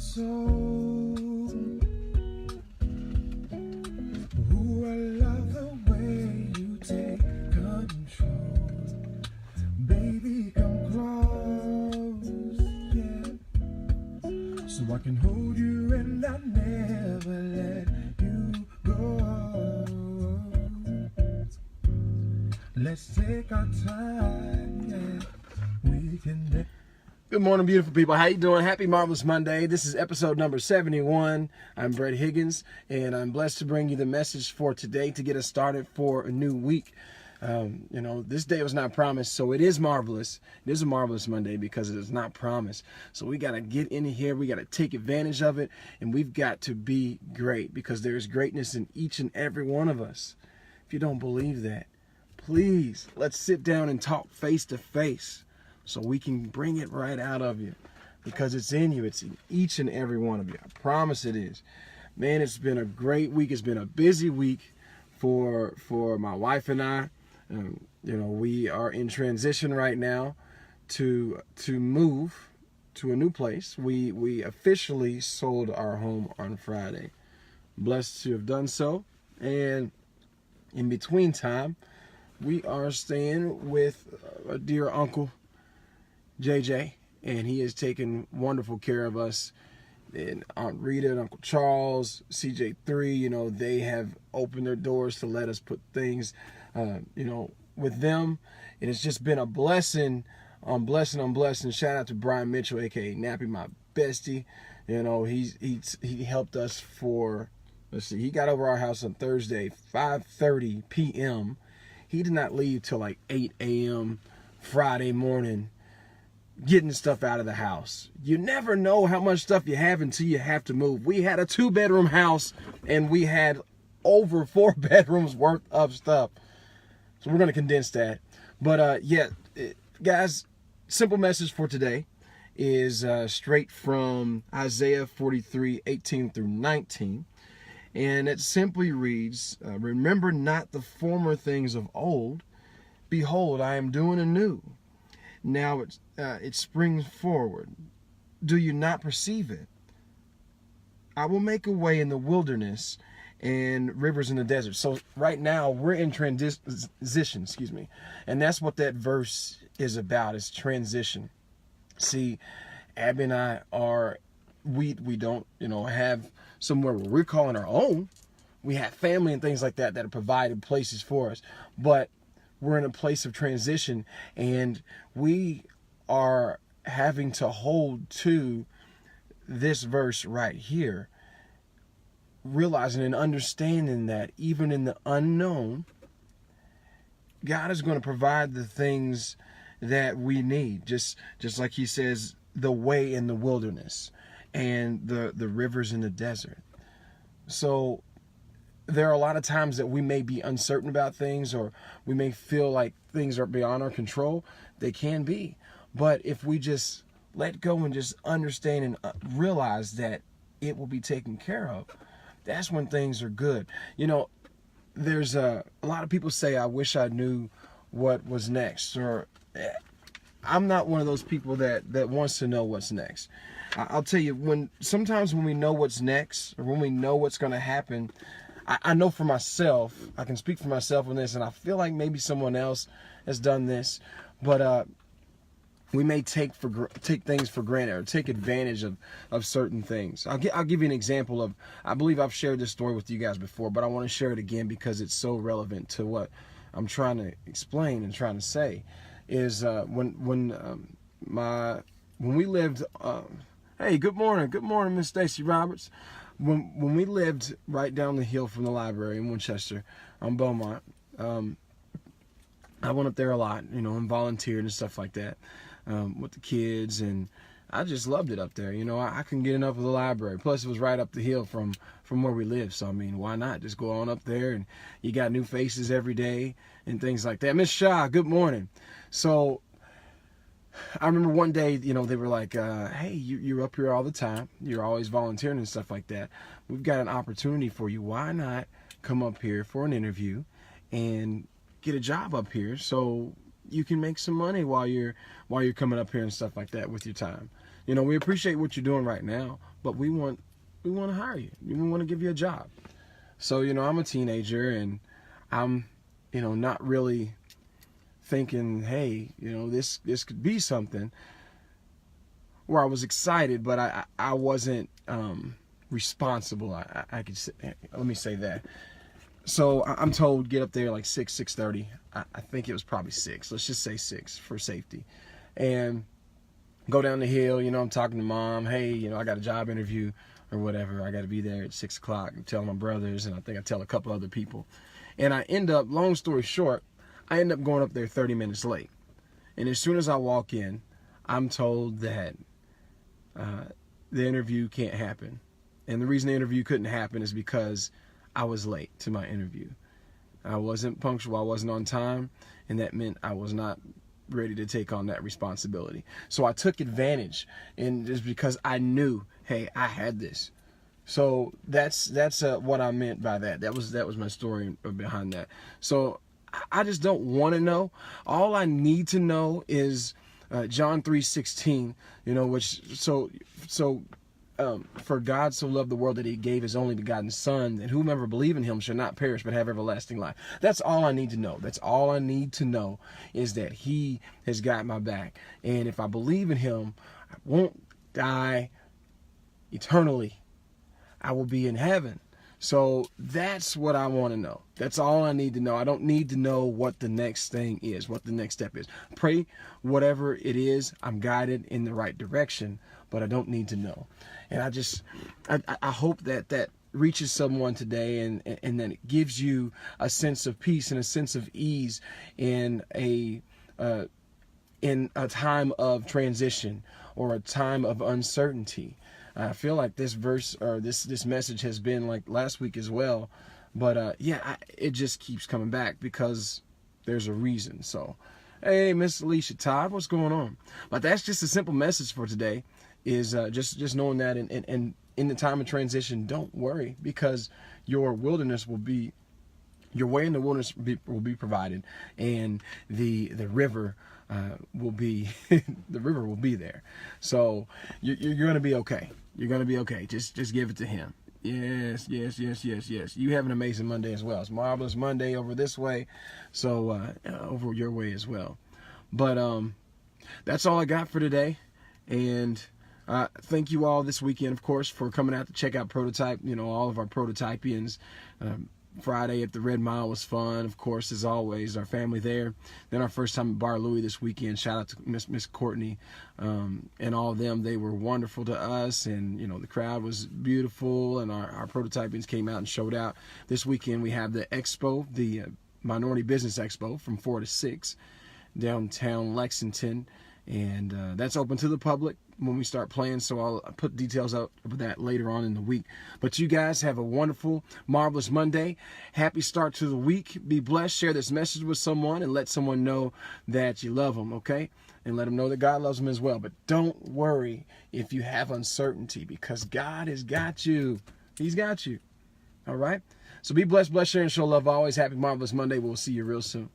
soul. Ooh, I love the way you take control. Baby, come close, yeah. So I can hold you and I'll never let you go. Let's take our time, yeah. We can. Good morning, beautiful people. How you doing? Happy Marvelous Monday. This is episode number 71. I'm Brett Higgins, and I'm blessed to bring you the message for today to get us started for a new week. This day was not promised, so it is marvelous. It is a marvelous Monday because it is not promised. So we got to get in here. We got to take advantage of it, and we've got to be great because there is greatness in each and every one of us. If you don't believe that, please, let's sit down and talk face to face so we can bring it right out of you because it's in you. It's in each and every one of you. I promise it is. Man, it's been a great week. It's been a busy week for my wife and I. We are in transition right now to move to a new place. We officially sold our home on Friday. Blessed to have done so. And in between time, we are staying with a dear uncle, JJ, and he has taken wonderful care of us. And Aunt Rita and Uncle Charles, CJ3, they have opened their doors to let us put things, with them. And it's just been a blessing on blessing on blessing. Shout out to Brian Mitchell, aka Nappy, my bestie. He helped us for, he got over our house on Thursday, 5:30 p.m. He did not leave till like 8 a.m. Friday morning, getting stuff out of the house. You never know how much stuff you have until you have to move. We had a 2-bedroom house and we had over 4 bedrooms worth of stuff. So we're going to condense that. But guys, simple message for today is straight from Isaiah 43:18 through 19. And it simply reads, remember not the former things of old. Behold, I am doing anew. Now it springs forward. Do you not perceive it? I will make a way in the wilderness and rivers in the desert. So right now we're in transition, and that's what that verse is about, is transition. See, Abby and I we don't have somewhere where we're calling our own. We have family and things like that have provided places for us, but we're in a place of transition, and we are having to hold to this verse right here, realizing and understanding that even in the unknown, God is going to provide the things that we need, just like he says, the way in the wilderness and the rivers in the desert. So there are a lot of times that we may be uncertain about things, or we may feel like things are beyond our control. They can be. But if we just let go and just understand and realize that it will be taken care of, that's when things are good. There's a lot of people say, I wish I knew what was next. Or I'm not one of those people that wants to know what's next. I'll tell you, sometimes when we know what's next, or when we know what's going to happen, I know for myself, I can speak for myself on this, and I feel like maybe someone else has done this, but we may take things for granted, or take advantage of certain things. I'll give you an example of, I believe I've shared this story with you guys before, but I want to share it again because it's so relevant to what I'm trying to explain and trying to say. Is when we lived. Hey, good morning, Miss Stacy Roberts. When we lived right down the hill from the library in Winchester on Beaumont, I went up there a lot, and volunteered and stuff like that with the kids, and I just loved it up there. I couldn't get enough of the library. Plus, it was right up the hill from where we live, so I mean, why not just go on up there, and you got new faces every day and things like that. Miss Shaw, good morning. So I remember one day, they were like, hey, you're up here all the time. You're always volunteering and stuff like that. We've got an opportunity for you. Why not come up here for an interview and get a job up here so you can make some money while you're coming up here and stuff like that with your time. You know, we appreciate what you're doing right now, but we want to hire you. We want to give you a job. So, you know, I'm a teenager and I'm, you know, not really thinking, hey, you know, this could be something, where I was excited, but I wasn't responsible. I could say, let me say that. So I'm told get up there like 6:30. I think it was probably 6. Let's just say 6 for safety. And go down the hill. You know, I'm talking to mom. Hey, you know, I got a job interview or whatever. I got to be there at 6 o'clock and tell my brothers, and I think I tell a couple other people. And I end up, long story short, I end up going up there 30 minutes late. And as soon as I walk in, I'm told that the interview can't happen. And the reason the interview couldn't happen is because I was late to my interview. I wasn't punctual. I wasn't on time. And that meant I was not ready to take on that responsibility. So I took advantage, and just because I knew, hey, I had this. So that's what I meant by that. That was my story behind that. So I just don't want to know. All I need to know is John 3:16. You know, which for God so loved the world that he gave his only begotten Son, and whomever believe in him shall not perish but have everlasting life. That's all I need to know. That's all I need to know, is that he has got my back. And if I believe in him, I won't die eternally. I will be in heaven. So that's what I want to know. That's all I need to know. I don't need to know what the next thing is, what the next step is. Pray whatever it is, I'm guided in the right direction, but I don't need to know. And I hope that reaches someone today, and that it gives you a sense of peace and a sense of ease in a time of transition or a time of uncertainty. I feel like this verse or this message has been like last week as well, but it just keeps coming back because there's a reason. So, hey, Miss Alicia Todd, what's going on? But that's just a simple message for today. Is just knowing that, and in the time of transition, don't worry, because your wilderness will be, your way in the wilderness will be provided, and the river will be the river will be there. So you're going to be okay. You're going to be okay. Just give it to him. Yes. You have an amazing Monday as well. It's Marvelous Monday over this way, so over your way as well. But that's all I got for today, and thank you all this weekend, of course, for coming out to check out Prototype. You know, all of our Prototypians. Friday at the Red Mile was fun, of course, as always. Our family there. Then our first time at Bar Louie this weekend. Shout out to Miss Courtney and all of them. They were wonderful to us, and you know, the crowd was beautiful, and our Prototypians came out and showed out. This weekend we have the expo, the Minority Business Expo, from 4 to 6 downtown Lexington, and that's open to the public when we start playing, so I'll put details out of that later on in the week. But you guys have a wonderful, marvelous Monday. Happy start to the week. Be blessed. Share this message with someone and let someone know that you love them, okay? And let them know that God loves them as well. But don't worry if you have uncertainty, because God has got you. He's got you. All right? So be blessed, bless, share, and show love always. Happy, marvelous Monday. We'll see you real soon.